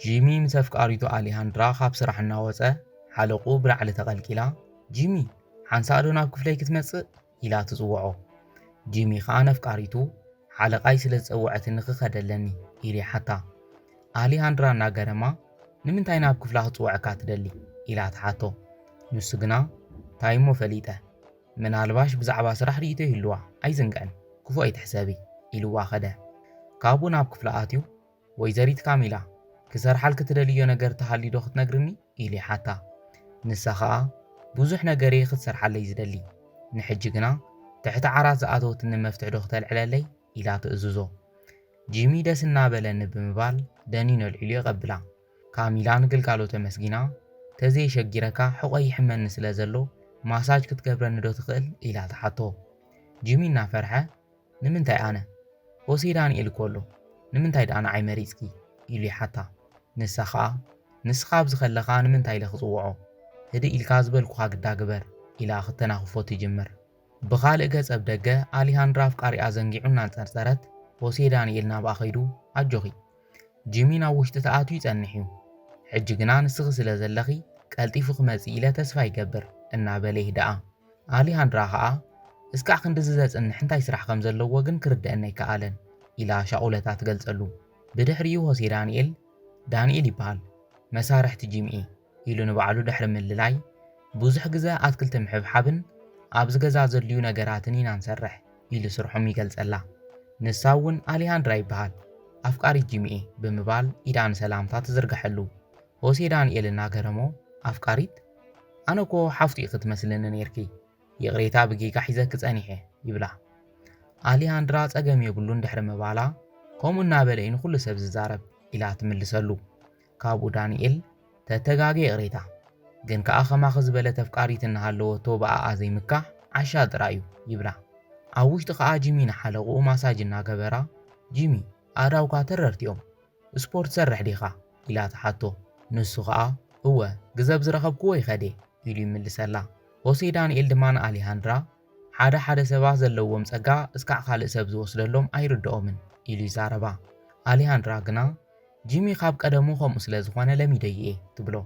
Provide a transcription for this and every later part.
ጂሚ ምስ ኣፍቃሪቱ ኣሊሃንድራ ካብ ስራሕ እናወፀ ሓለቁ ብላዕሊ ተቐልቂላ ጂሚ ሓንሳእ ዶ ናብ ክፍለይ ክትመጽእ ኢላ ትጽውዖ። ጂሚ ከዓ ነፍቃሪቱ ሓለቃይ ስለ ዝፀውዐትኒ ክኸደለኒ ኢሉ ይሓታ። ኣሊሃንድራ እናገረማ ንምንታይ ናብ ክፍላ ክጽውዐካ ትደሊ ኢላ ትሓቶ። ንሱ ግና ታይሞ ፈሊጠ ምናልባሽ ብዛዕባ ስራሕ ርኢቶ ይህልዋ ኣይዝንግዕን ክፉ ኣይትሕሰቢ ኢልዋ ኸደ። ካብኡ ናብ ክፍላ ኣትዩ ወይዘሪት ካሚላ ክሰርሓል ክትደልዮ ነገር ተሃሊዶ ክትነግርኒ ኢሉ ይሓታ። ንሳ ከዓ ብዙሕ ነገር እየ ክትሰርሓለይ ዝደሊ ንሕጂ ግና ትሕቲ ዓራት ዝኣተወትኒ መፍትሕ ዶ ክተልዕለለይ ኢላ ትእዝዞ። ጂሚ ደስ እናበለኒ ብምባል ደኒኖ ልዕልዮ የቐብላ። ካሚላ ንግልጋሎት መስጊና ተዘይሸጊረካ ሕቆይ ይሕመኒ ስለ ዘሎ ማሳጅ ክትገብረኒ ዶ ትኽእል ኢላ ትሓቶ። ጂሚ እናፈርሐ ንምንታይ ኣነ ሆሴ ዳንኤል ኮሎ ንምንታይ ዳኣና ዓይመሪፅኪ ኢሉ ይሓታ። ንሳ ከዓ ንስኻ ብዝኸለኻ ንምንታይ ኢለ ክጽውዖ ህዲ ኢልካ ዝበልኩኻ ግዳ ግበር ኢላ ክተናኽፎ ትጅምር። ብኻልእ ገጸ ብደገ ኣሊሃንድራ ኣፍቃሪኣ ዘንጊዑ እናንጸርጸረት ሆሴ ዳንኤል ናብኣ ኸይዱ ኣጆኺ ጂሚ ናብ ውሽጢ ተኣትዩ ይጸንሕ እዩ ሕጂ ግና ንስኺ ስለ ዘለኺ ቀልጢፉ ክመጽእ ኢለ ተስፋ ይገብር እናበለ ይህድኣ። ኣሊሃንድራ ከዓ እስካዕ ክንዲ ዝዘጽንሕ እንታይ ስራሕ ከም ዘለዎ ግን ክርድአና ይከኣለን ኢላ ሻቁለታ ትገልጸሉ። ብድሕሪኡ ሆሴ ዳንኤል ይበሃል መሳርሕቲ ጂሚ ኢሉ ንባዕሉ ድሕሪ ምልላይ ብዙሕ ግዜ ኣትክልቲ ምሕብሓብን ኣብ ዝገዛ ዘልዩ ነገራትን ኢና ንሰርሕ ኢሉ ስርሖም ይገልጸላ። ንሳ እውን ኣሊሃንድራ ይበሃል ኣፍቃሪት ጂሚ ብምባል ኢዳ ንሰላምታ ትዝርግሐሉ። ሆሴ ዳንኤል እናገረሞ ኣፍቃሪት ኣነኮ ሓፍቱ ክትመስልኒ ነርኪ የቕሬታ ብጌጋ ሒዘ ክጸኒሐ ይብላ። ኣሊሃንድራ ጸገም የብሉን ድሕሪ ምባላ ከምኡ እናበለ እዩ ንኹሉ ሰብ ዝዛረብ ኢላ ትምልሰሉ። ካብኡ ዳንኤል ተተጋገ የቕሬታ ግን ከዓ ኸማኸ ዝበለ ተፍቃሪት እናሃለወቶ ብኣኣ ዘይምካሕ ዓሻ ጥራይ እዩ ይብላ። ኣብ ውሽጢ ከዓ ጂሚ ንሓለቑኡ ማሳጅ እናገበራ ጂሚ ኣዳውካ ተረርቲኦም ስፖርት ሰርሕ ዲኻ ኢላ ትሓቶ። ንሱ ከዓ እወ ግዘብ ዝረኸብክዎ ይኸደ ኢሉ ይምልሰላ። ሆሴ ዳንኤል ድማ ንኣሊሃንድራ ሓደ ሰባት ዘለዎም ጸጋ እስካዕ ካልእ ሰብ ዝወስደሎም ኣይርድኦምን ኢሉ ይዛረባ። ኣሊሃንድራ ግና ጂሚ ካብ ቀደሙ ከምኡ ስለ ዝኾነ ለሚደየ ትብሎ።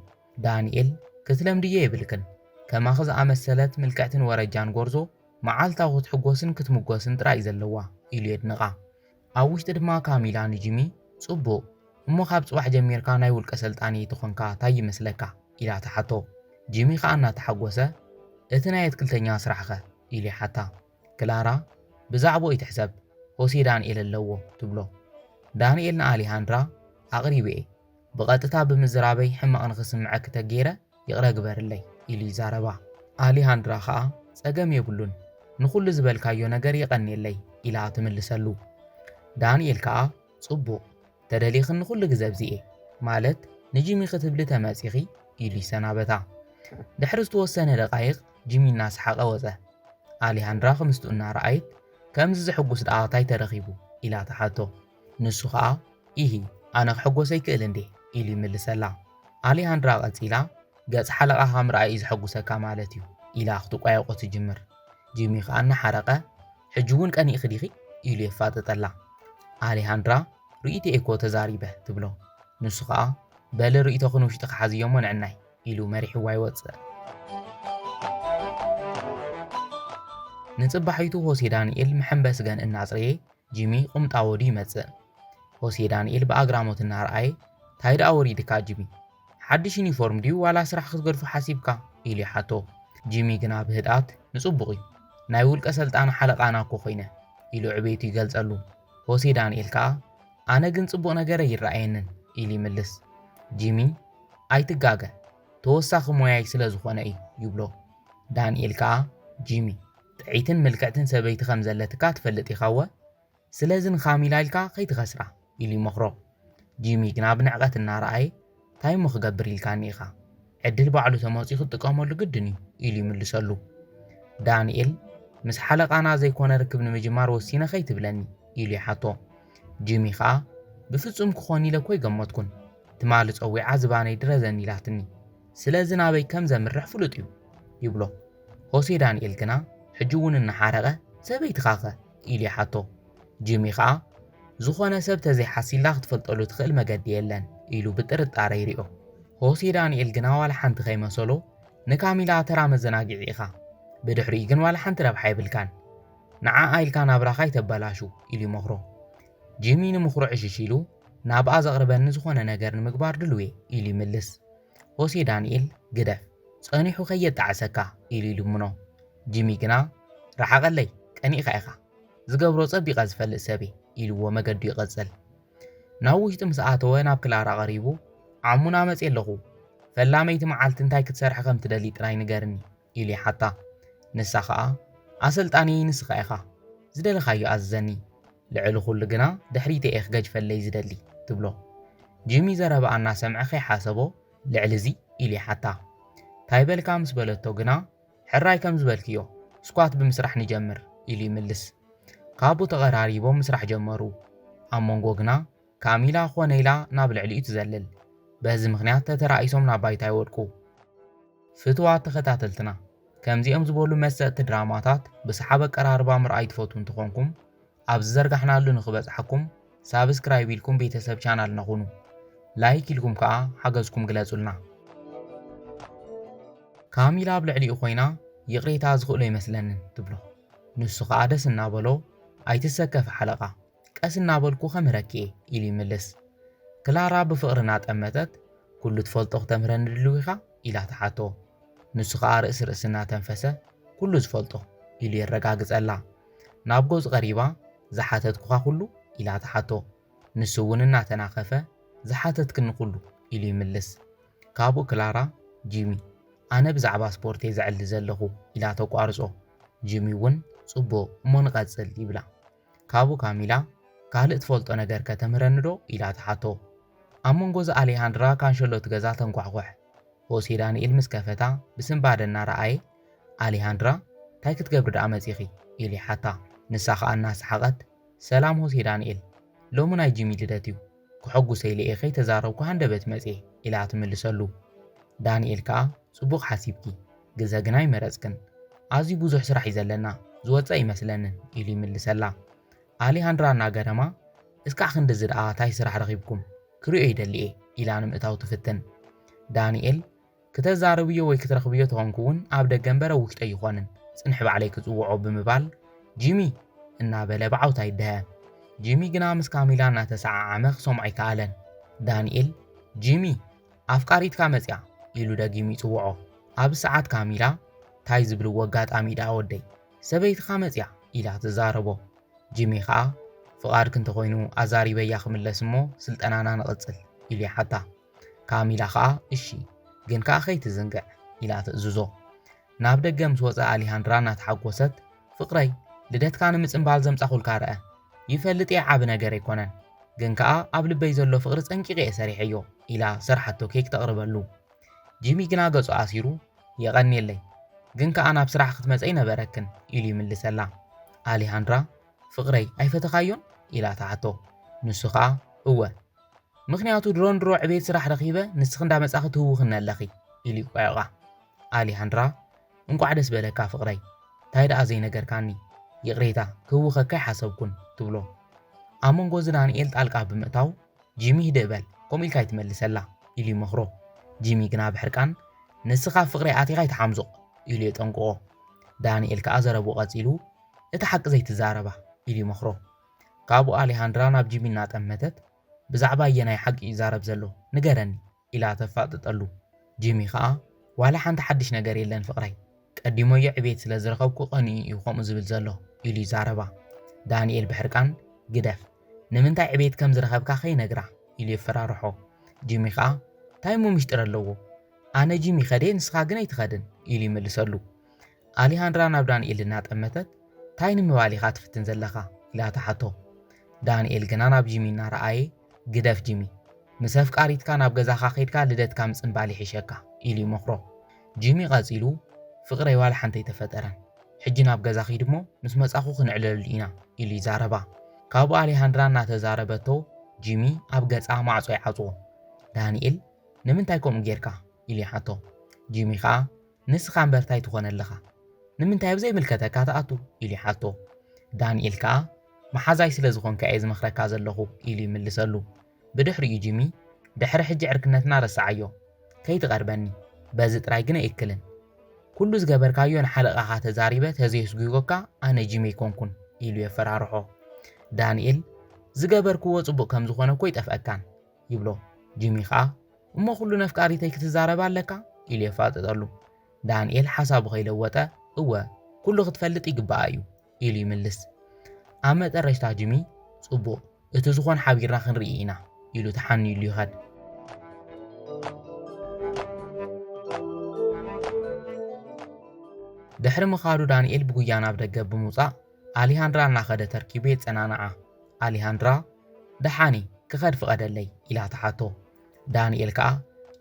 ዳንኤል ክትለምድየ የብልክን ከማኸ ዝኣመሰለት ምልክዕትን ወረጃን ጎርዞ መዓልታዊ ክትሕጎስን ክትምጎስን ጥራይ ዘለዋ ኢሉ የድንቓ። ኣብ ውሽጢ ድማ ካሚላ ንጂሚ ጽቡቕ እሞ ካብ ጽባሕ ጀሚርካ ናይ ውልቀ ሰልጣን ትኾንካ ታይ ይመስለካ ኢላ ትሓቶ። ጂሚ ከዓ እናተሓጎሰ እቲ ናይ ኣትክልተኛ ስራሕኸ ኢሉ ይሓታ። ክላራ ብዛዕቦ ይትሕሰብ ሆሴ ዳንኤል ኣለዎ ትብሎ። ዳንኤል ንኣሊሃንድራ ኣቕሪበ ብቐጥታ ብምዝራበይ ሕማቕ ንኽስምዐክ ተገይረ ይቕረ ግበርለይ ኢሉ ይዛረባ። ኣሊሃንድራ ከዓ ጸገም የብሉን ንኹሉ ዝበልካዮ ነገር ይቐኒየለይ ኢላ ትምልሰሉ። ዳንኤል ከዓ ጽቡቕ ተደሊኽን ንኹሉ ግዜ ብዚኤ ማለት ንጂሚ ክትብሊ ተመጺኺ ኢሉ ይሰናበታ። ድሕሪ ዝተወሰነ ደቓይቕ ጂሚ እናሰሓቐ ወፀ። ኣሊሃንድራ ከምስትኡ እናረኣየት ከምዚ ዝሕጉስ ደኣ ታይ ተረኺቡ ኢላ ትሓቶ። ንሱ ከዓ ኢሂ ኣነ ክሕጎሰ ይክእል እንዴ ኢሉ ይምልሰላ። ኣሊሃንድራ ቀጺላ ገጽ ሓለቓኻ ምርኣይ እዩ ዝሐጉሰካ ማለት እዩ ኢላ ክትቋየቆ ትጅምር። ጂሚ ከዓ እናሓረቐ ሕጂ እውን ቀኒእኺ ዲኺ ኢሉ የፋጥጠላ። ኣሊሃንድራ ርኢቶ ኤኮ ተዛሪበ ትብሎ። ንሱ ከዓ በለ ርኢቶኽን ውሽጢ ክሓዝዮሞ ንዕናይ ኢሉ መሪሕዋ ይወፅእ። ንጽባሒቱ ሆሴ ዳንኤል መሐንበስ ገን እናጽረየ ጂሚ ቁምጣ ወዲ ይመጽእ። ሆሴ ዳንኤል ብኣግራሞት እናረኣየ ታይ ደኣ ወሪድካ ጂሚ ሓድሽ ዩኒፎርም ድዩ ዋላ ስራሕ ክትገድፉ ሓሲብካ ኢሉ ይሓቶ። ጂሚ ግና ብህድኣት ንጽቡቕ እዩ ናይ ውልቀ ሰልጣን ሓለቓና እኮ ኮይነ ኢሉ ዕቤቱ ይገልጸሉ። ሆሴ ዳንኤል ከዓ ኣነ ግን ጽቡቕ ነገር ይረኣየንን ኢሉ ይምልስ። ጂሚ ኣይትጋገ ተወሳኺ ሞያይ ስለ ዝኾነ እዩ ይብሎ። ዳንኤል ከዓ ጂሚ ጥዒትን ምልክዕትን ሰበይቲ ከም ዘለትካ ትፈልጥ ኢኻወ ስለዚ ንኻሚላ ኢልካ ከይትኸስራ ኢሉ ይመኽሮ። ጂሚ ግና ብንዕቐት እናረኣየ እንታይ ሞ ክገብር ኢልካኒ ኢኻ ዕድል ባዕሉ ተመፂኡ ክትጥቀመሉ ግድን እዩ ኢሉ ይምልሰሉ። ዳንኤል ምስ ሓለቓና ዘይኮነ ርክብ ንምጅማር ወሲነ ከይትብለኒ ኢሉ ይሓቶ። ጂሚ ከዓ ብፍጹም ክኾን ኢለ እኮ ይገመትኩን ትማሊ ፀዊዓ ዝባነይ ድረዘኒ ኢላትኒ ስለዚ ናበይ ከም ዘምርሕ ፍሉጥ እዩ ይብሎ። ሆሴ ዳንኤል ግና ሕጂ እውን እናሓረቐ ሰበይትኻ ኸ ኢሉ ይሓቶ። ጂሚ ከዓ ዝኾነ ሰብ ተዘይሓሲላ ክትፈልጠሉ ትኽእል መገዲ የለን ኢሉ ብጥርጣረ ይሪኦ። ሆሴ ዳንኤል ግና ዋላ ሓንቲ ከይመሰሎ ንካሚላ ተራ መዘናጊዒ ኢኻ ብድሕሪኡ ግን ዋላ ሓንቲ ረብሓ ይብልካን ንዓ ኢልካ ናብራኻ ይተበላሹ ኢሉ ይመክሮ። ጂሚ ንምኽሩ ዕሽሽ ኢሉ ናብኣ ዘቕርበኒ ዝኾነ ነገር ንምግባር ድልው ኢሉ ይምልስ። ሆሴ ዳንኤል ግደፍ ጸኒሑ ከየጣዓሰካ ኢሉ ይልምኖ። ጂሚ ግና ረሓቐለይ ቀኒእኻ ኢኻ ዝገብሮ ጸቢቐ ዝፈልጥ ሰብ ኢልዎ መገዱ ይቐጽል። ናብ ውሽጢ ምስ ኣተወ ናብ ክላራ ቀሪቡ ዓሙና መጽ ኣለኹ ፈላመይቲ መዓልቲ እንታይ ክትሰርሕ ከም ትደሊ ጥራይ ንገርኒ ኢሉ ይሓታ። ንሳ ከዓ ኣሰልጣኒ ንስኻ ኢኻ ዝደለኻዮ ኣዝዘኒ ልዕሊ ኩሉ ግና ድሕሪተ እየ ክገጅፈለይ ዝደሊ ትብሎ። ጂሚ ዘረባ እናሰምዐ ከይሓሰቦ ልዕሊ እዚ ኢሉ ይሓታ። ታይበልካ ምስ በለቶ ግና ሕራይ ከም ዝበልክዮ ስኳት ብምስራሕ ንጀምር ኢሉ ይምልስ። ካብኡ ተቐራሪቦም ምስራሕ ጀመሩ። ኣብ መንጎ ግና ካሚላ ኮነ ኢላ ናብ ልዕሊኡ ትዘልል። በዚ ምክንያት ተተራኢሶም ናብ ባይታ ይወድቁ። ፍትዋት ተኸታተልትና ከምዚኦም ዝበሉ መሰጥቲ ድራማታት ብሰሓብ ኣቀራርባ ምርኣይ ትፈትው እንትኾንኩም ኣብዚ ዘርጋሕናሉ ንኽበፅሐኩም ሳብስክራይብ ኢልኩም ቤተሰብ ቻናል ነኹኑ። ላይክ ኢልኩም ከዓ ሓገዝኩም ግለጹልና። ካሚላ ኣብ ልዕሊኡ ኮይና ይቕሬታ ዝኽእሎ ይመስለንን ትብሎ። ንሱ ከዓ ደስ እናበሎ ኣይትሰከፍ ሓለቓ ቀስ እናበልኩ ኸምህረኪ ኢሉ ይምልስ። ክላራ ብፍቕሪ እናጠመተት ኩሉ ትፈልጦ ክተምህረኒ ድልው ኢኻ ኢላ ተሓቶ። ንሱ ከዓ ርእሲ ርእሲ እናተንፈሰ ኩሉ ዝፈልጦ ኢሉ የረጋግጸላ። ናብ ገጹ ቀሪባ ዝሓተትኩኻ ኩሉ ኢላ ተሓቶ። ንሱ እውን እናተናኸፈ ዝሓተትክኒ ኩሉ ኢሉ ይምልስ። ካብኡ ክላራ ጂሚ ኣነ ብዛዕባ ስፖርት እየ ዝዕሊ ዘለኹ ኢላ ተቋርጾ። ጂሚ እውን ጽቡቕ እሞ ንቐጽል ይብላ። ካብኡ ካሚላ ካልእ ትፈልጦ ነገር ከተምህረኒ ዶ ኢላ ተሓቶ። ኣብ መንጎ ኣሌሃንድራ ካንሸሎት ገዛ ተንኳሕኳሕ። ሆሴ ዳንኤል ምስ ከፈታ ብስምባደ እናረኣየ ኣሌሃንድራ እንታይ ክትገብሪ ደኣ መጺኺ ኢሉ ይሓታ። ንሳ ከዓ እናሰሓቐት ሰላም ሆሴ ዳንኤል ሎሚ ናይ ጂሚ ልደት እዩ ክሐጉሰይ ኢለ ተዛረብኩ ሃንደበት መጽ ኢላ ትምልሰሉ። ዳንኤል ከዓ ጽቡቕ ሓሲብኪ ግዘ ግና ይመረጽክን ኣዝዩ ብዙሕ ስራሕ እዩ ዘለና ዝወፀ ይመስለንን ኢሉ ይምልሰላ። ኣሌሃንድራ እናገረማ እስካዕ ክንዲ ዝደኣ እንታይ ስራሕ ረኺብኩም ክሪኦ ይደሊ እየ ኢላ ንምእታው ትፍትን። ዳንኤል ክተዛረብዮ ወይ ክትረኽብዮ ተኾንኩውን ኣብ ደገ እምበረ ውሽጠ ይኾንን ጽንሕ ባዕለይ ክጽውዖ ብምባል ጂሚ እናበለ ብዓውታ ይድሀ። ጂሚ ግና ምስ ካሚላ እናተሰዓዓመ ክሰምዖ ኣይከኣለን። ዳንኤል ጂሚ ኣፍቃሪትካ መጽያ ኢሉ ደጊሙ ይጽውዖ። ኣብ ሰዓት ካሚላ እንታይ ዝብልዎ ኣጋጣሚ ደኣ ወደይ ሰበይትኻ መጽያ ኢላ ትዛረቦ። ጂሚ ከዓ ፍቓድክ እንተኾይኑ ኣዛሪበያ ክምለስ እሞ ስልጠናና ንቕጽል ኢሉ ይሓታ። ካሚላ ከዓ እሺ ግን ከዓ ከይትዝንግዕ ኢላ ትእዝዞ። ናብ ደገ ምስ ወፀ ኣሌሃንድራ እናተሓጐሰት ፍቕረይ ልደትካ ንምጽምባል ዘምጻኹልካ ረአ ይፈልጥ እየ ዓብ ነገር ኣይኮነን ግን ከዓ ኣብ ልበይ ዘሎ ፍቕሪ ጸንቂቐ እየ ሰሪሐዮ ኢላ ሰርሓቶ ኬክ ተቕርበሉ። ጂሚ ግና ገጹ ኣሲሩ የቐኒየለይ ግን ከዓ ናብ ስራሕ ክትመፀይ ነበረክን ኢሉ ይምልሰላ። ኣሌሃንድራ ፍቕረይ ኣይፈተኻዮን ኢላ ተሓቶ። ንሱ ከዓ እወ ምክንያቱ ድሮን ድሮ ዕቤት ስራሕ ረኺበ ንስኽ እንዳመጻኺ ትህውኽነ ኣለኺ ኢሉ ይቆየቓ። ኣሌሃንድራ እንቋዕ ደስ በለካ ፍቕረይ እንታይ ደኣ ዘይነገርካኒ ይቕሬታ ክህውኸካ ይሓሰብኩን ትብሎ። ኣብ መንጎ ዳንኤል ጣልቃ ብምእታው ጂሚ ሂደበል ከምኡ ኢልካ ይትመልሰላ ኢሉ ይመኽሮ። ጂሚ ግና ብሕርቃን ንስኻ ፍቕረይ ኣቲኻ ይተሓምዞቕ ኢሉ የጠንቅቖ። ዳንኤል ከዓ ዘረቡ ቀጺሉ እቲ ሓቂ ዘይትዛረባ ኢሉ ይመኽሮ። ካብኡ ኣሌሃንድራ ናብ ጂሚ እናጠመተት ብዛዕባ የናይ ሓቂ ይዛረብ ዘሎ ንገረኒ ኢላ ተፋጥጠሉ። ጂሚ ከዓ ዋላ ሓንቲ ሓድሽ ነገር የለን ፍቕረይ ቀዲሞዮ ዕቤት ስለ ዝረኸብኩ ቀኒኡ እዩ ከምኡ ዝብል ዘሎ ኢሉ ይዛረባ። ዳንኤል ብሕርቃን ግደፍ ንምንታይ ዕቤት ከም ዝረኸብካ ኸይነግራ ኢሉ የፈራርሖ። ጂሚ ከዓ እንታይ ሞ ምሽጥር ኣለዎ ኣነ ጂሚ ኸደ ንስኻ ግን ኣይትኸድን ኢሉ ይምልሰሉ። ኣሌሃንድራ ናብ ዳንኤል እናጠመተት እንታይ ንምባል ኢኻ ትፍትን ዘለኻ ኢላ ተሓቶ። ዳንኤል ግና ናብ ጂሚ እናረኣየ ግደፍ ጂሚ ምስ ኣፍቃሪትካ ናብ ገዛኻ ኸይድካ ልደትካ ምጽምባል ይሕሸካ ኢሉ ይመኽሮ። ጂሚ ቀጺሉ ፍቕረይ ዋላ ሓንቲ ኣይተፈጠረን ሕጂ ናብ ገዛ ኸይድ እሞ ምስ መጻኹ ክንዕለሉ ኢና ኢሉ ይዛረባ። ካብኡ ኣሌሃንድራ እናተዛረበቶ ጂሚ ኣብ ገጻ ማዕጾ ይዓጽዎ። ዳንኤል ንምንታይ ከምኡ ጌርካ ኢሉ ይሓቶ። ጂሚ ከዓ ንስኻ እምበር እንታይ ትኾነ ኣለኻ ንምንታይ ኣብ ዘይምልከተካ ተኣቱ ኢሉ ይሓቶ። ዳንኤል ከዓ መሓዛይ ስለ ዝኾንከ እየ ዝመኽረካ ዘለኹ ኢሉ ይምልሰሉ። ብድሕሪኡ ጂሚ ድሕሪ ሕጂ ዕርክነትና ረሳዓዮ ከይትቐርበኒ በዚ ጥራይ ግን ኣይክልን ኩሉ ዝገበርካዮ ንሓለቓኻ ተዛሪበ ተዘይስጉጎካ ኣነ ጂሚ ኣይኮንኩን ኢሉ የፈራርሖ። ዳንኤል ዝገበርክዎ ጽቡቕ ከም ዝኾነ እኮ ይጠፍአካን ይብሎ። ጂሚ ከዓ እሞ ኩሉ ነፍቃሪተይ ክትዛረባ ኣለካ ኢሉ የፋጥጠሉ። ዳንኤል ሓሳቡ ከይለወጠ እወ ኩሉ ክትፈልጥ ይግባእ እዩ ኢሉ ይምልስ። ኣብ መጨረሻ ጂሚ ጽቡቕ እቲ ዝኾን ሓቢርና ክንርኢ ኢና ኢሉ ተሓኒሉ ይኸድ። ድሕሪ ምኻዱ ዳንኤል ብጉያ ናብ ደገ ብምውፃእ ኣሊሃንድራ እናኸደ ተርኪቡ የጸናንዓ። ኣሊሃንድራ ደሓኒ ክኸድ ፍቐደለይ ኢላ ተሓቶ። ዳንኤል ከዓ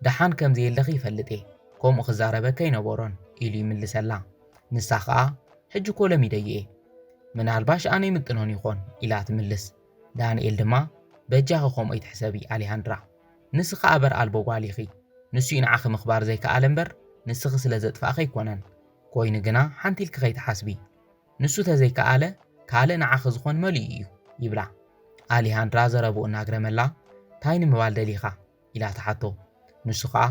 ደሓን ከም ዘየለኺ ይፈልጥ እየ ከምኡ ክዛረበከ ይነበሮን ኢሉ ይምልሰላ። ንሳ ከዓ ሕጂ ኮ ለሚደየ እየ ምናልባሽ ኣነ ይምጥኖን ይኾን ኢላ ትምልስ። ዳንኤል ድማ በጃኺ ከምኡ ይትሕሰቢ ኣሊሃንድራ ንስኻ ኣበር ኣልቦ ጓል ኢኺ ንሱ ንዓኺ ምኽባር ዘይከኣለ እምበር ንስኺ ስለ ዘጥፋእኸ ይኮነን ኮይኑ ግና ሓንቲ ኢልኪ ከይትሓስቢ ንሱ ተዘይከኣለ ካልእ ንዓኺ ዝኾን መሊኡ እዩ ይብላ። ኣሊሃንድራ ዘረብኡ እናግረመላ እንታይ ንምባል ደሊኻ ኢላ ተሓቶ። ንሱ ከዓ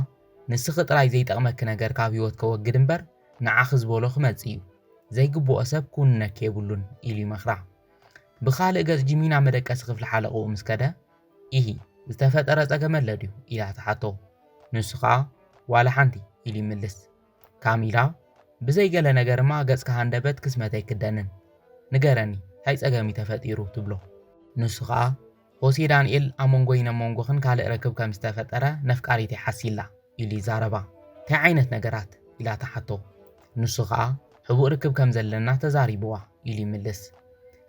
ንስኺ ጥራይ ዘይጠቕመኪ ነገር ካብ ህይወት ከወግድ እምበር ንዓኺ ዝበሎ ክመጽእ እዩ ዘይግብኦ ሰብ ኩንነክ የብሉን ኢሉ ይመኽራ። ብኻልእ ገጽ ጂሚ ናብ መደቀሲ ክፍሊ ሓለቕኡ ምስ ከደ ኢሂ ዝተፈጠረ ፀገም ኣሎ ድዩ ኢላ ተሓቶ። ንሱ ከዓ ዋላ ሓንቲ ኢሉ ይምልስ። ካሚላ ብዘይገለ ነገርማ ገጽካ ሃንደበት ክስመት ኣይክደንን ንገረኒ እንታይ ፀገሚ ተፈጢሩ ትብሎ። ንሱ ከዓ ሆሴ ዳንኤል ኣብ መንጎይን ኣብ መንጎኽን ካልእ ርክብ ከም ዝተፈጠረ ነፍቃሪተይ ሓሲላ ኢሉ ይዛረባ። እንታይ ዓይነት ነገራት ኢላ ተሓቶ። ንሱ ከዓ ሕቡእ ርክብ ከም ዘለና ተዛሪብዋ ኢሉ ይምልስ።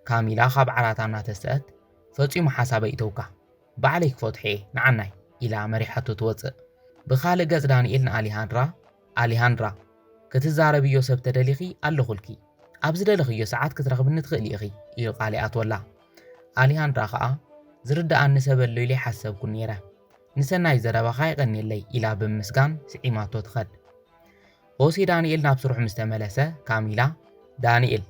ካሚላ ካብ ዓራታ እናተስአት ፈጺሙ ሓሳበ ይተውካ ባዕለይ ክፈትሐ እየ ንዓናይ ኢላ መሪሓቶ ትወፅእ። ብኻልእ ገጽ ዳንኤል ንኣሊሃንድራ ክትዛረብዮ ሰብ ተደሊኺ ኣለኹልኪ ኣብ ዝደለኽዮ ሰዓት ክትረኽብኒ ትኽእል ኢኺ ኢሉ ቃሊኣትወላ። ኣሊሃንድራ ከዓ ዝርዳእኒ ሰብ ኣሎ ኢለ ይሓሰብኩ ነይረ ንሰናይ ዘረባኻ ይቐኒየለይ ኢላ ብምስጋን ስዒማቶ ትኸድ። ሆሴ ዳንኤል ናብ ስሩሕ ምስ ተመለሰ ካሚላ ዳንኤል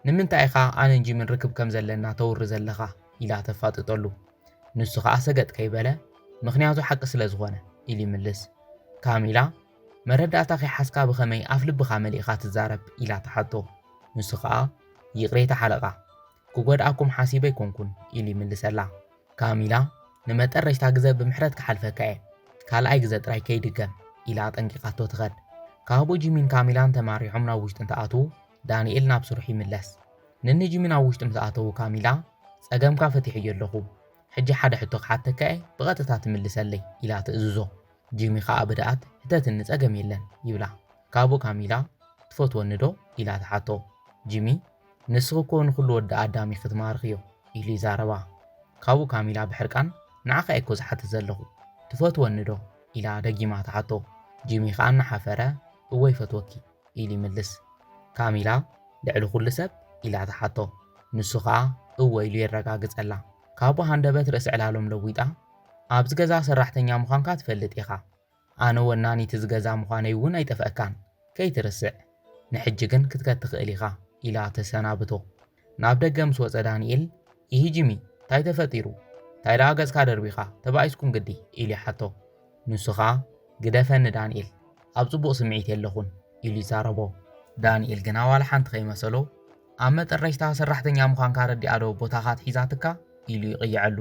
ንምንታይ ኢኻ ኣነን ጂምን ርክብ ከም ዘለና ተውሪ ዘለኻ ኢላ ተፋጥጠሉ። ንሱ ከዓ ሰገጥ ከይበለ ምኽንያቱ ሓቂ ስለ ዝኾነ ኢሉ ይምልስ። ካሚላ መረዳእታ ከይሓስካ ብኸመይ ኣፍ ልብኻ መሊእኻ ትዛረብ ኢላ ተሓቶ። ንሱ ከዓ ይቕሬታ ሓለቓ ክጎድኣኩም ሓሲበ ኣይኮንኩን ኢሉ ይምልሰላ። ካሚላ ንመጠረሽታ ግዜ ብምሕረት ክሓልፈካ እየ ካልኣይ ግዜ ጥራይ ከይድገም ኢላ ጠንቂቓቶ ትኸድ። ካብኡ ጂሚን ካሚላን ተማሪሖም ናብ ውሽጢ እንትኣትዉ ዳንኤል ናብ ስሩሕ ይምለስ። ንኒ ጂሚ ናብ ውሽጢ ምትኣተዉ ካሚላ ፀገምካ ፈቲሕዮ ኣለኹ ሕጂ ሓደ ሕቶ ክሓተካ እየ ብቐጥታ ትምልሰለይ ኢላ ትእዝዞ። ጂሚ ከዓ ብድኣት ሕተትኒ ፀገም የለን ይብላ። ካብኡ ካሚላ ትፈትወኒ ዶ ኢላ ተሓቶ። ጂሚ ንስኺ እኮ ንኩሉ ወዲ ኣዳሚ ክትማርኽዮ ኢሉ ይዛረባ። ካብኡ ካሚላ ብሕርቃን ንዓኸ እኮ ዝሓትት ዘለኹ ትፈትወኒ ዶ ኢላ ደጊማ ተሓቶ። ጂሚ ከዓ እናሓፈረ እወ ይፈትወኪ ኢሉ ይምልስ። ካሚላ ልዕሊ ኩሉ ሰብ ኢላ ተሓቶ። ንሱ ከዓ እወ ኢሉ የረጋግጸላ። ካብኡ ሃንደበት ርእሲ ዕላሎም ለዊጣ ኣብዚ ገዛ ሰራሕተኛ ምዃንካ ትፈልጥ ኢኻ ኣነ ወናኒት ዝገዛ ምዃነይ እውን ኣይጠፍአካን ከይትርስዕ ንሕጂ ግን ክትከድ ትኽእል ኢኻ ኢላ ተሰናብቶ። ናብ ደገ ምስ ወፀ ዳንኤል ይሂ ጂሚ እንታይ ተፈጢሩ እንታይ ደኣ ገጽካ ደርቢኻ ተባኢስኩም ግዲ ኢሉ ይሓቶ። ንሱ ከዓ ግደፈኒ ዳንኤል ኣብ ጽቡቕ ስምዒት የለኹን ኢሉ ይዛረቦ። ዳንኤል ግና ዋላ ሓንቲ ከይመሰሎ ኣብ መጠረሽታ ሰራሕተኛ ምዃንካ ረዲኣ ዶ ቦታኻ ትሒዛትካ ኢሉ ይቕይዐሉ።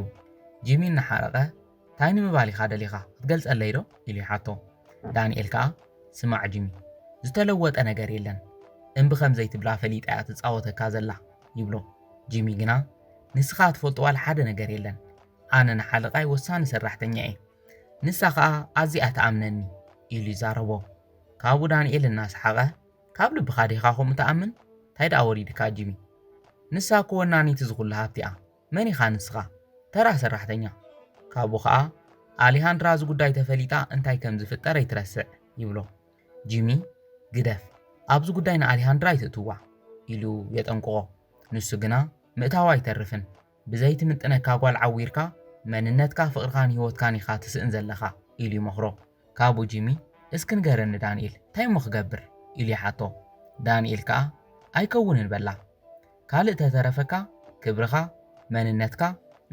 ጂሚ እናሓረቐ እንታይ ንምባል ኢኻ ደሊኻ ክትገልጸለይ ዶ ኢሉ ይሓቶ። ዳንኤል ከዓ ስማዕ ጂሚ ዝተለወጠ ነገር የለን እምቢ ከምዘይትብላ ፈሊጣ እያ ትፃወተካ ዘላ ይብሎ። ጂሚ ግና ንስኻ ትፈልጦ ዋላ ሓደ ነገር የለን ኣነ ንሓለቓይ ወሳኒ ሰራሕተኛ እየ ንሳ ከዓ ኣዝኣ ተኣምነኒ ኢሉ ይዛረቦ። ካብኡ ዳንኤል እናሰሓቐ ካብ ልብኻ ዲኻ ከምኡ ተኣምን እንታይ ደኣ ወሪድካ ጂሚ ንሳ እኮ ወናኒት ዝኹሉ ሃብቲ እያ መን ኢኻ ንስኻ ተራ ሰራሕተኛ። ካብኡ ከዓ ኣሊሃንድራ እዚ ጉዳይ ተፈሊጣ እንታይ ከም ዝፍጠር ኣይትረስዕ ይብሎ። ጂሚ ግደፍ ኣብዚ ጉዳይ ንኣሊሃንድራ ይትእትዋ ኢሉ የጠንቅቖ። ንሱ ግና ምእታዋ ኣይተርፍን ብዘይቲ ምጥነካ ጓል ዓዊርካ መንነትካ ፍቕርካን ህይወትካን ኢኻ ትስእን ዘለኻ ኢሉ ይመኽሮ። ካብኡ ጂሚ እስኪ ንገረኒ ዳንኤል እንታይ እሞ ክገብር ኢሉ ይሓቶ። ዳንኤል ከዓ ኣይከውንን በላ ካልእ ተተረፈካ ክብርኻ መንነትካ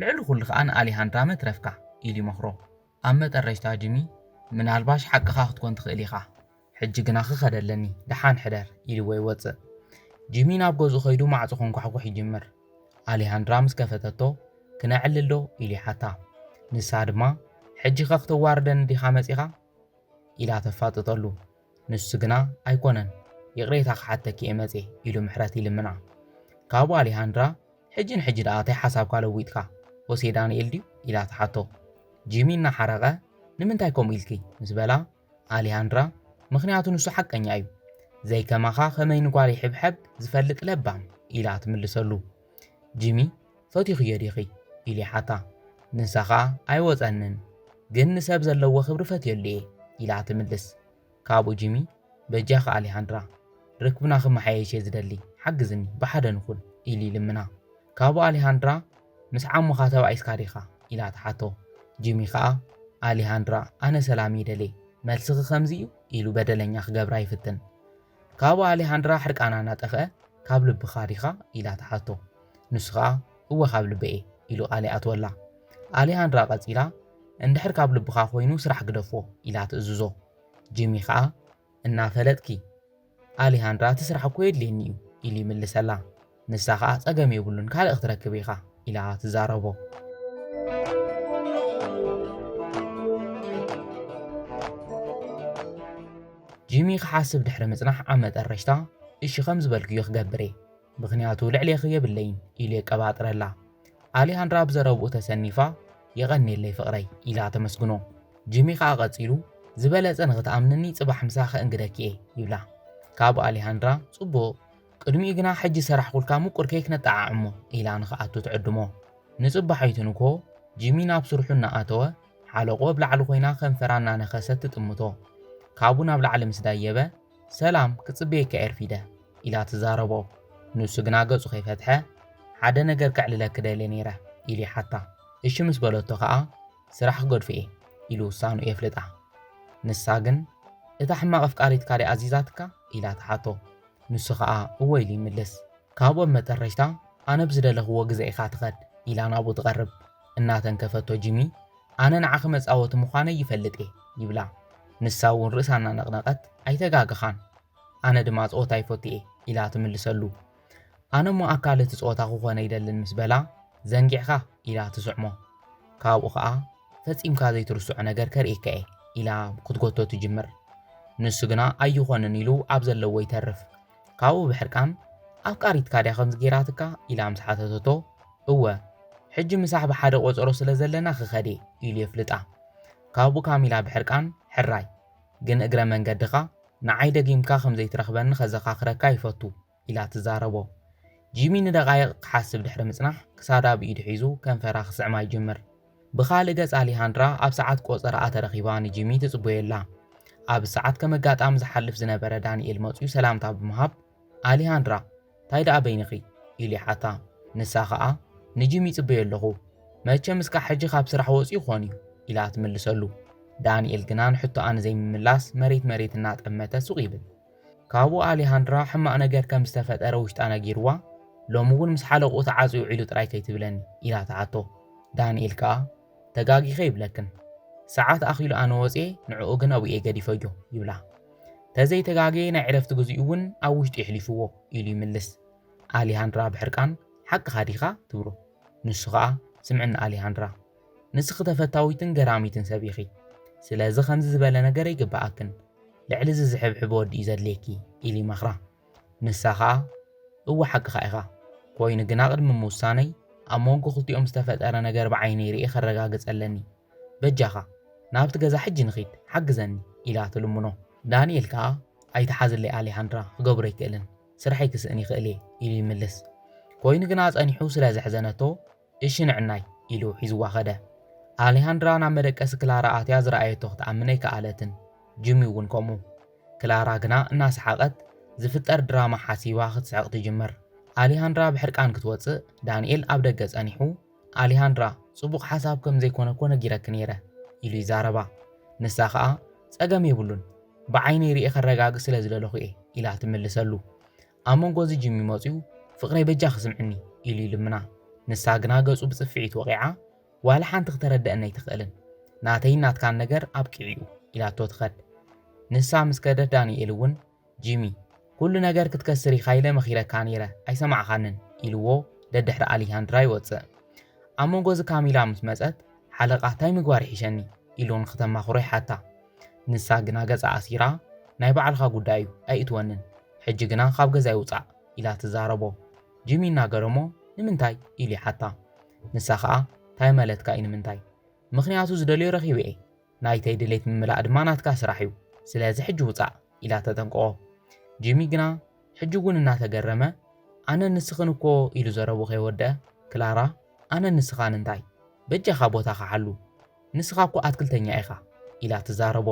ልዕሊ ኩሉ ከዓ ንኣሊሃንድራ መትረፍካ ኢሉ ይመክሮ ኣብ መጠረሽታ ጂሚ ምናልባሽ ሓቅኻ ክትኮን ትኽእል ኢኻ ሕጂ ግና ክኸደለኒ ድሓን ሕደር ኢልዎ ይወፅእ ጂሚ ናብ ገዝኡ ኸይዱ ማዕፆ ከንኳሕኩሕ ይጅምር ኣሊሃንድራ ምስ ከፈተቶ ክነዕልል ዶ ኢሉ ይሓታ ንሳ ድማ ሕጂ ኸ ክትዋርደኒ ዲኻ መፂኻ ኢላ ተፋጥጠሉ ንሱ ግና ኣይኮነን ይቕሬታ ክሓተኪ እየ መፂ ኢሉ ምሕረት ይልምና ካብኡ ኣሊሃንድራ ሕጂን ሕጂ ደኣ እንታይ ሓሳብካ ለዊጥካ ወሴ ዳንኤል ድዩ ኢላ ተሓቶ ጂሚ እናሓረቐ ንምንታይ ከምኡ ኢልኪ ምስ በላ ኣሊሃንድራ ምኽንያቱ ንሱ ሓቀኛ እዩ ዘይከማኻ ከመይ ንጓል ይሕብሐብ ዝፈልጥ ለባም ኢላ ትምልሰሉ ጂሚ ፈቲኹዮ ዲኺ ኢሉ ይሓታ ንሳ ኸኣ ኣይወፀንን ግን ንሰብ ዘለዎ ክብሪ ፈትየሉ እየ ኢላ ትምልስ ካብኡ ጂሚ በጃኺ ኣሊሃንድራ ርክብና ክመሓየሽ እየ ዝደሊ ሓግዝኒ ብሓደ ንኹን ኢሉ ይልምና ካብኡ ኣሊሃንድራ ምስ ዓሙኻ ተባኢስካ ዲኻ ኢላ ተሓቶ ጂሚ ኸኣ ኣሊሃንድራ ኣነ ሰላም ይደልየ መልስኺ ከምዚ እዩ ኢሉ በደለኛ ክገብራ ይፍትን ካብኡ ኣሊሃንድራ ሕርቃና እናጠፍአ ካብ ልብኻ ዲኻ ኢላ ተሓቶ ንሱ ኸኣ እወ ካብ ልበ እየ ኢሉ ቃልይ ኣትወላ ኣሊሃንድራ ቀፂላ እንድሕር ካብ ልብኻ ኮይኑ ስራሕ ግደፎ ኢላ ትእዝዞ ጂሚ ኸኣ እናፈለጥኪ ኣሊሃንድራ እቲ ስራሕ እኮ የድልየኒ እዩ ኢሉ ይምልሰላ ንሳ ኸኣ ፀገም የብሉን ካልእ ክትረክብ ኢኻ ኢላ ትዛረቦ ጂሚ ክሓስብ ድሕሪ ምጽናሕ ኣብ መጠረሽታ እሺ ከም ዝበልክዮ ክገብር እየ ምኽንያቱ ልዕልየኺ የብለይን ኢሉ የቀባጥረላ ኣሊሃንድራ ብዘረብኡ ተሰኒፋ የቐኒየለይ ፍቕረይ ኢላ ተመስግኖ ጂሚ ኸኣ ቀፂሉ ዝበለፀ ንኽትኣምንኒ ጽባሕ ምሳኸ እንግደኪ እየ ይብላ ካብኡ ኣሊሃንድራ ጽቡቕ ቅድሚኡ ግና ሕጂ ሰራሕ ኩልካ ምቁር ከይክነጠዓዕሞ ኢላ ንኽኣቱ ትዕድሞ ንጽባሐይቱን እኮ ጂሚ ናብ ስርሑ እናኣተወ ሓለቆ ብላዕሊ ኮይና ከንፈራ እናነኸሰት ትጥምቶ ካብኡ ናብ ላዕሊ ምስ ዳየበ ሰላም ክጽበየካ ኤርፊደ ኢላ ትዛረቦ ንሱ ግና ገጹ ከይፈትሐ ሓደ ነገር ክዕልለክ ደልየ ነይረ ኢሉ ይሓታ እሺ ምስ በለቶ ኸኣ ስራሕ ክገድፎ እየ ኢሉ ውሳኑ የፍልጣ ንሳ ግን እታ ሕማቕ ኣፍቃሪት ካሊእ ኣዚዛትካ ኢላ ተሓቶ ንሱ ኸኣ እወ ኢሉ ይምልስ ካብኡ መጠረሽታ ኣነ ብዝደለኽዎ ግዜ ኢኻ ትኸድ ኢላ ናብኡ ትቐርብ እናተንከፈቶ ጂሚ ኣነ ንዓኺ መጻወቲ ምዃነ ይፈልጥ እየ ይብላ ንሳ እውን ርእሳ እናነቕነቐት ኣይተጋግኻን ኣነ ድማ ፀወታ ይፈቲ እየ ኢላ ትምልሰሉ ኣነ እሞ ኣካል እቲ ፀወታ ክኾነ ይደልን ምስ በላ ዘንጊዕኻ ኢላ ትስዕሞ ካብኡ ኸኣ ፈጺምካ ዘይትርስዖ ነገር ከርእየካ እየ ኢላ ክትጎቶ ትጅምር ንሱ ግና ኣይኾንን ኢሉ ኣብ ዘለዎ ይተርፍ ካብኡ ብሕርቃን ኣፍቃሪትካ ድያ ከምዚ ጌራትካ ኢላ ምስ ሓተተቶ እወ ሕጂ ምሳሕ ብሓደ ቆፀሮ ስለ ዘለና ክኸደ ኢሉ የፍልጣ ካብኡ ካሚላ ብሕርቃን ሕራይ ግን እግረ መንገድኻ ንዓይ ደጊምካ ከምዘይትረኽበኒ ከዘኻኽረካ ይፈቱ ኢላ ትዛረቦ ጂሚ ንደቓይቕ ክሓስብ ድሕሪ ምጽናሕ ክሳዳ ብኢዱ ሒዙ ከንፈራ ክስዕማ ይጅምር ብኻልእ ገጽ ኣሊሃንድራ ኣብ ሰዓት ቆፀራኣ ተረኺባ ንጂሚ ትጽበየላ ኣብ ሰዓት ከመጋጣሚ ዝሓልፍ ዝነበረ ዳንኤል መፅኡ ሰላምታ ብምሃብ ኣሊሃንድራ እንታይ ደኣ በይንኺ ኢሉ ይሓታ ንሳ ኸኣ ንጂሚ ይጽበየ ኣለኹ መቸም እስካ ሕጂ ካብ ስራሕ ወፂኡ ይኾን እዩ ኢላ ትምልሰሉ ዳንኤል ግና ንሕቶኣ ንዘይምምላስ መሬት እናጠመተ ሱቕ ይብል ካብኡ ኣሊሃንድራ ሕማቕ ነገር ከም ዝተፈጠረ ውሽጣ ነጊርዋ ሎሚ እውን ምስ ሓለቑ ተዓፅዩ ዒሉ ጥራይ ከይትብለኒ ኢላ ተሓቶ ዳንኤል ከዓ ተጋጊኸ ይብለክን ሰዓት ኣኺሉ ኣነ ወፅየ ንዕኡ ግን ኣብኡ እየ ገዲፈዮ ይብላ ተዘይተጋገየ ናይ ዕረፍቲ ግዚኡ እውን ኣብ ውሽጡ ይሕሊፍዎ ኢሉ ይምልስ ኣሊሃንድራ ብሕርቃን ሓቂኻ ዲኻ ትብሎ ንሱ ከዓ ስምዕና ኣሊሃንድራ ንስኺ ተፈታዊትን ገራሚትን ሰብ ኢኺ ስለዚ ከምዚ ዝበለ ነገር ይግባኣክን ልዕሊ ዝዝሕብሕብ ወዲ እዩ ዘድልየኪ ኢሉ ይመኽራ ንሳ ከዓ እወ ሓቂኻ ኢኻ ኮይኑ ግና ቅድሚ ምውሳነይ ኣብ መንጎ ክልቲኦም ዝተፈጠረ ነገር ብዓይነይ ርኢ ከረጋግፀለኒ በጃኻ ናብቲ ገዛ ሕጂ ንኺድ ሓግዘኒ ኢላ ትልምኖ ዳንኤል ከዓ ኣይተሓዝለይ ኣሊሃንድራ ክገብሮ ኣይክእልን ስራሐይ ክስእን ይኽእል እየ ኢሉ ይምልስ ኮይኑ ግና ጸኒሑ ስለ ዘሕዘነቶ እሺ ንዕናይ ኢሉ ሒዝዋ ኸደ ኣሊሃንድራ ናብ መደቀሲ ክላራ ኣትያ ዝረኣየቶ ክትኣምን ኣይከኣለትን ጂሚ እውን ከምኡ ክላራ ግና እናሰሓቐት ዝፍጠር ድራማ ሓሲባ ክትስሕቕ ትጅምር ኣሊሃንድራ ብሕርቃን ክትወፅእ ዳንኤል ኣብ ደገ ጸኒሑ ኣሊሃንድራ ጽቡቕ ሓሳብ ከም ዘይኮነ እኮ ነጊረክ ነይረ ኢሉ ይዛረባ ንሳ ከዓ ፀገም የብሉን ብዓይነይ ርኢ ከረጋግፅ ስለ ዝደለኹ እየ ኢላ ትምልሰሉ ኣብ መንጎ እዚ ጂሚ መፅኡ ፍቕረይ በጃ ክስምዕኒ ኢሉ ይልምና ንሳ ግና ገጹ ብጽፍዒት ወቂዓ ዋላ ሓንቲ ክትረድአና ኣይትኽእልን ናተይ ናትካን ነገር ኣብቂዕዩ ኢላቶ ትኸድ ንሳ ምስ ከደት ዳንኤል እውን ጂሚ ኩሉ ነገር ክትከስር ኢኻ ኢለ መኺረካ ነይረ ኣይሰማዕኻንን ኢልዎ ደድሕሪ ኣሊሃንድራ ይወፅእ ኣብ መንጎ እዚ ካሚላ ምስ መፀት ሓለቓ እንታይ ምግባር ይሕሸኒ ኢሉ ንክተማኽሮ ይሓታ ንሳ ግና ገጻ ኣሲራ ናይ ባዕልኻ ጉዳይ እዩ ኣይእትወንን ሕጂ ግና ካብ ገዛ ይውፃእ ኢላ ትዛረቦ ጂሚ እናገረሞ ንምንታይ ኢሉ ይሓታ ንሳ ከዓ እንታይ መለትካ እዩ ንምንታይ ምኽንያቱ ዝደልዮ ረኺበ እየ ናይተይ ድሌት ምምላእ ድማ ናትካ ስራሕ እዩ ስለዚ ሕጂ ውፃእ ኢላ ተጠንቅቆ ጂሚ ግና ሕጂ እውን እናተገረመ ኣነ ንስኽን እኮ ኢሉ ዘረቡ ከይወድአ ክላራ ኣነ ንስኻን እንታይ በጃኻ ቦታኻ ሓሉ ንስኻ እኮ ኣትክልተኛ ኢኻ ኢላ ትዛረቦ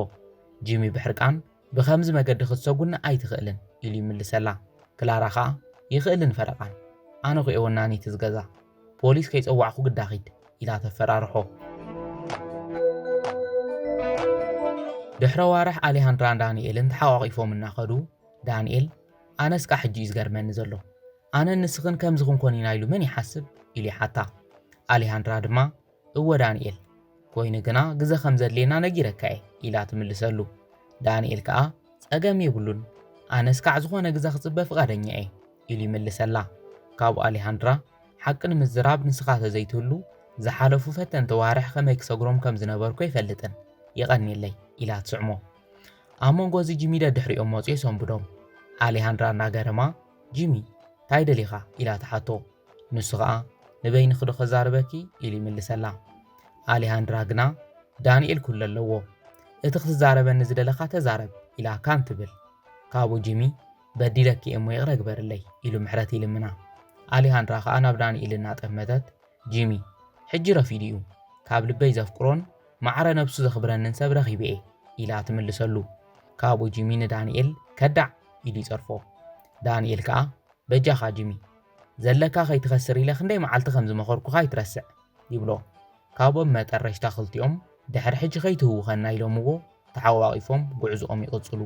ጂሚ ብሕርቃን ብኸምዚ መገዲ ክትሰጉና ኣይትኽእልን ኢሉ ይምልሰላ ክላራ ከዓ ይኽእልን ፈረቓን ኣነ ኮ ወናኒት ዝገዛ ፖሊስ ከይፀዋዕኹ ግዳኺድ ኢላ ተፈራርሖ ድሕረ ዋርሕ ኣሊሃንድራን ዳንኤልን ተሓቋቒፎም እናኸዱ ዳንኤል ኣነስካ ሕጂ እዩ ዝገርመኒ ዘሎ ኣነ ንስኽን ከምዚ ክንኮን ኢና ኢሉ መን ይሓስብ ኢሉ ይሓታ ኣሊሃንድራ ድማ እወ ዳንኤል ኮይኑ ግና ግዘ ከም ዘድልየና ነጊረካ እየ ኢላ ትምልሰሉ ዳንኤል ከዓ ፀገም የብሉን ኣነስካዕ ዝኾነ ግዛ ክፅበ ፍቓደኛ እየ ኢሉ ይምልሰላ ካብኡ ኣሊሃንድራ ሓቂ ንምዝራብ ንስኻ ተዘይትህሉ ዝሓለፉ ፈተንቲ ዋርሕ ከመይ ክሰግሮም ከም ዝነበርኩ ይፈልጥን ይቐኒለይ ኢላ ትስዕሞ ኣብ መንጎ እዚ ጂሚ ደድሕሪኦም መፅዮ ይሰንብዶም ኣሊሃንድራ እናገረማ ጂሚ እንታይ ደሊኻ ኢላ ትሓቶ ንሱ ከዓ ንበይኒ ክዶ ክዛረበኪ ኢሉ ይምልሰላ ኣሊሃንድራ ግና ዳንኤል ኩሉ ኣለዎ እቲ ክትዛረበኒ ዝደለኻ ተዛረብ ኢላ ካን ትብል ካብኡ ጂሚ በዲለኪ እሞ ይቕረ ግበርለይ ኢሉ ምሕረት ይልምና ኣሊሃንድራ ከዓ ናብ ዳንኤል እናጠመተት ጂሚ ሕጂ ረፊድ እዩ ካብ ልበይ ዘፍቅሮን ማዕረ ነብሱ ዘኽብረንን ሰብ ረኺበ እየ ኢላ ትምልሰሉ ካብኡ ጂሚ ንዳንኤል ከዳዕ ኢሉ ይፀርፎ ዳንኤል ከዓ በጃኻ ጂሚ ዘለካ ከይትኸስር ኢለ ክንደይ መዓልቲ ከም ዝመኸርኩኻ ይትረስዕ ይብሎ ካብኦም መጠረሽታ ክልቲኦም ድሕሪ ሕጂ ከይትህውኸና ኢሎምዎ ተሓዋቒፎም ጉዕዝኦም ይቕፅሉ